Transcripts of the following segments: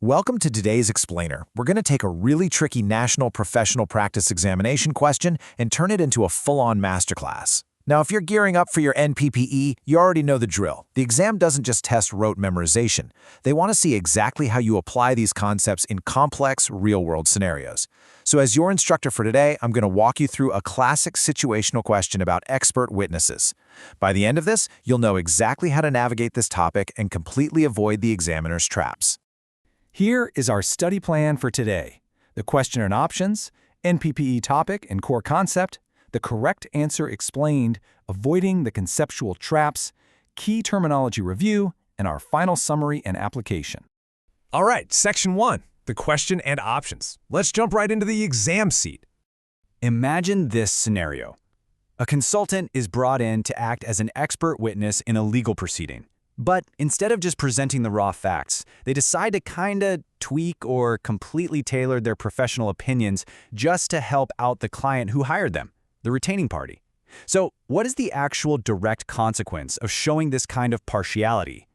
Welcome to today's Explainer. We're going to take a really tricky national professional practice examination question and turn it into a full-on masterclass. Now, if you're gearing up for your NPPE, you already know the drill. The exam doesn't just test rote memorization. They want to see exactly how you apply these concepts in complex, real-world scenarios. So as your instructor for today, I'm going to walk you through a classic situational question about expert witnesses. By the end of this, you'll know exactly how to navigate this topic and completely avoid the examiner's traps. Here is our study plan for today. The question and options, NPPE topic and core concept, the correct answer explained, avoiding the conceptual traps, key terminology review, and our final summary and application. All right, Section 1, the question and options. Let's jump right into the exam seat. Imagine this scenario. A consultant is brought in to act as an expert witness in a legal proceeding. But instead of just presenting the raw facts, they decide to kinda tweak or completely tailor their professional opinions just to help out the client who hired them, the retaining party. So what is the actual direct consequence of showing this kind of partiality?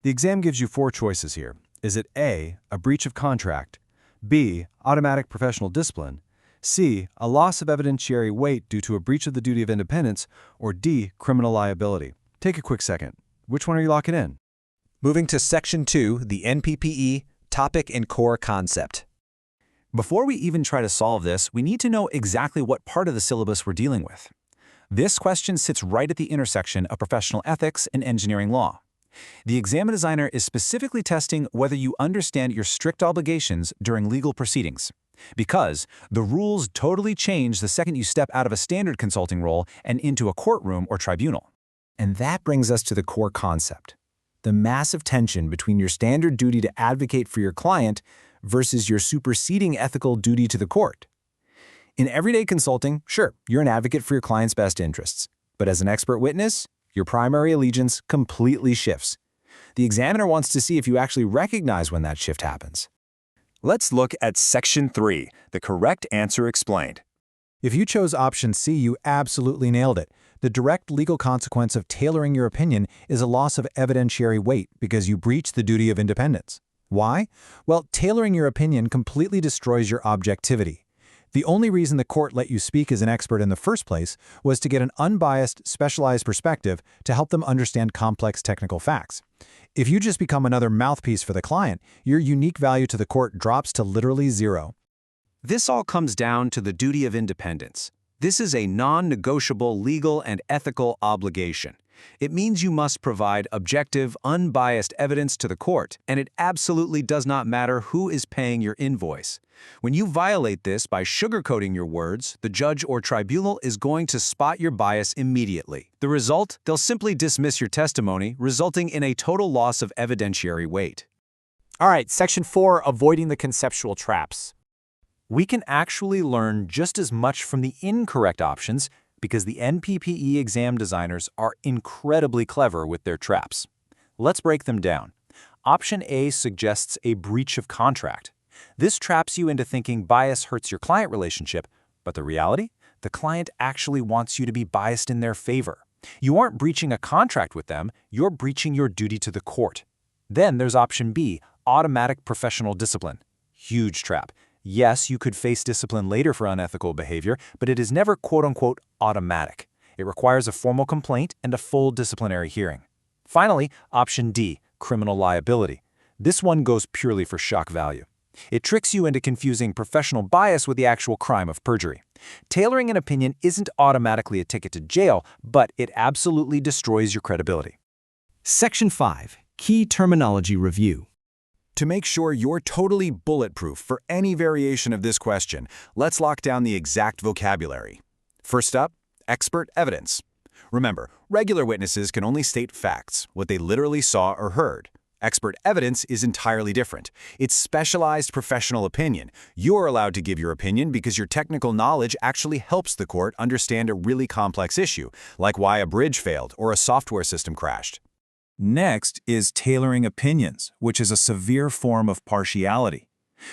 The exam gives you 4 choices here. Is it A, a breach of contract, B, automatic professional discipline, C, a loss of evidentiary weight due to a breach of the duty of independence, or D, criminal liability? Take a quick second. Which one are you locking in? Moving to Section 2, the NPPE topic and core concept. Before we even try to solve this, we need to know exactly what part of the syllabus we're dealing with. This question sits right at the intersection of professional ethics and engineering law. The exam designer is specifically testing whether you understand your strict obligations during legal proceedings, because the rules totally change the second you step out of a standard consulting role and into a courtroom or tribunal. And that brings us to the core concept, the massive tension between your standard duty to advocate for your client versus your superseding ethical duty to the court. In everyday consulting, sure, you're an advocate for your client's best interests, but as an expert witness, your primary allegiance completely shifts. The examiner wants to see if you actually recognize when that shift happens. Let's look at Section 3, the correct answer explained. If you chose option C, you absolutely nailed it. The direct legal consequence of tailoring your opinion is a loss of evidentiary weight because you breached the duty of independence. Why? Well, tailoring your opinion completely destroys your objectivity. The only reason the court let you speak as an expert in the first place was to get an unbiased, specialized perspective to help them understand complex technical facts. If you just become another mouthpiece for the client, your unique value to the court drops to literally zero. This all comes down to the duty of independence. This is a non-negotiable legal and ethical obligation. It means you must provide objective, unbiased evidence to the court, and it absolutely does not matter who is paying your invoice. When you violate this by sugarcoating your words, the judge or tribunal is going to spot your bias immediately. The result? They'll simply dismiss your testimony, resulting in a total loss of evidentiary weight. All right, Section 4, avoiding the conceptual traps. We can actually learn just as much from the incorrect options because the NPPE exam designers are incredibly clever with their traps. Let's break them down. Option A suggests a breach of contract. This traps you into thinking bias hurts your client relationship, but the reality? The client actually wants you to be biased in their favor. You aren't breaching a contract with them, you're breaching your duty to the court. Then there's option B, automatic professional discipline. Huge trap. Yes, you could face discipline later for unethical behavior, but it is never quote-unquote automatic. It requires a formal complaint and a full disciplinary hearing. Finally, option D, criminal liability. This one goes purely for shock value. It tricks you into confusing professional bias with the actual crime of perjury. Tailoring an opinion isn't automatically a ticket to jail, but it absolutely destroys your credibility. Section 5, Key Terminology Review. To make sure you're totally bulletproof for any variation of this question, let's lock down the exact vocabulary. First up, expert evidence. Remember, regular witnesses can only state facts, what they literally saw or heard. Expert evidence is entirely different. It's specialized professional opinion. You're allowed to give your opinion because your technical knowledge actually helps the court understand a really complex issue, like why a bridge failed or a software system crashed. Next is tailoring opinions, which is a severe form of partiality.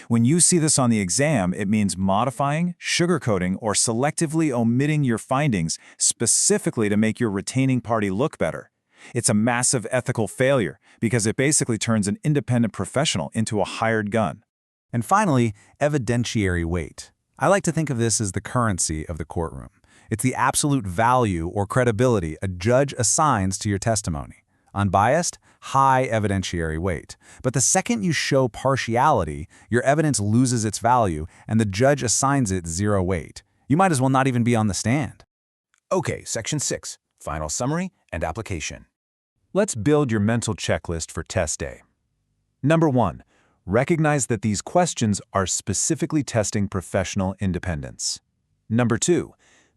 When you see this on the exam, it means modifying, sugarcoating, or selectively omitting your findings specifically to make your retaining party look better. It's a massive ethical failure because it basically turns an independent professional into a hired gun. And finally, evidentiary weight. I like to think of this as the currency of the courtroom. It's the absolute value or credibility a judge assigns to your testimony. Unbiased, high evidentiary weight. But the second you show partiality, your evidence loses its value and the judge assigns it 0 weight. You might as well not even be on the stand. Okay, Section 6, Final Summary and Application. Let's build your mental checklist for test day. Number 1, recognize that these questions are specifically testing professional independence. Number 2,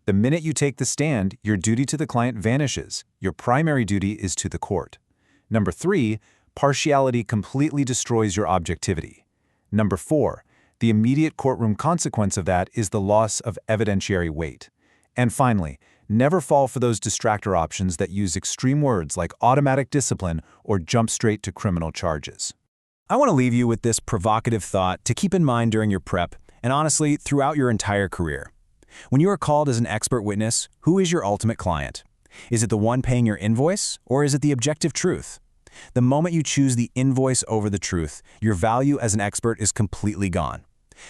the minute you take the stand, your duty to the client vanishes. Your primary duty is to the court. Number 3, partiality completely destroys your objectivity. Number 4, the immediate courtroom consequence of that is the loss of evidentiary weight. And finally, never fall for those distractor options that use extreme words like automatic discipline or jump straight to criminal charges. I want to leave you with this provocative thought to keep in mind during your prep and honestly throughout your entire career. When you are called as an expert witness, who is your ultimate client? Is it the one paying your invoice, or is it the objective truth? The moment you choose the invoice over the truth, your value as an expert is completely gone.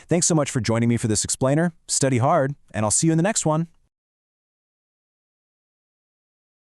Thanks so much for joining me for this explainer. Study hard, and I'll see you in the next one.